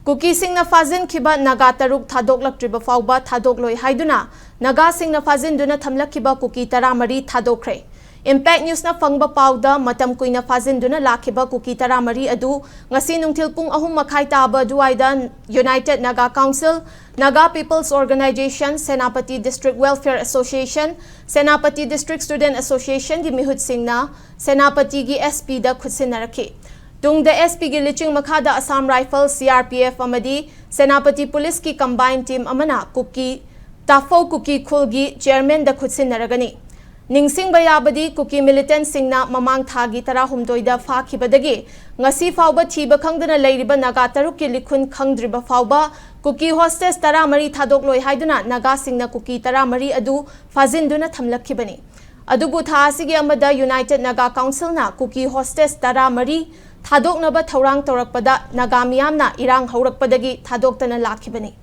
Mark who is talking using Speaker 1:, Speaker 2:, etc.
Speaker 1: Kuki singna fazin kiba naga taruk thadok laktriba fauba thadok loi haiduna naga singna fazin duna thamlak kiba kuki taramari thadokre. Impact News na fangba pauda matam kuina fazin duna lakiba kuki taramari adu ngasi nungthil pung ahum makhai taba duaida United Naga Council, Naga People's Organization, Senapati District Welfare Association, Senapati District Student Association gi mihut singna Senapati gi SP da khutsinaraki. Tung the SP gi liching makhada Assam Rifles, CRPF amadi Senapati Police ki combined team amana Kuki Tafo Kuki Khulgi chairman da khutsinaragani. Ningsing bayabadi Kuki militant singna mamang thagi tara humdoida fa khibadagi ngasi fauba thiba khangdana leiriba naga taruk ki likhun khangdriba fauba Kuki hostess tara mari thadok loi haiduna naga singna Kuki tara mari adu fazinduna thamlakhibani adubu tha asigi amada United Naga Council na Kuki hostess tara mari thadok naba thaurang torakpada naga miyamna irang haurakpadagi thadok tana lakhibani.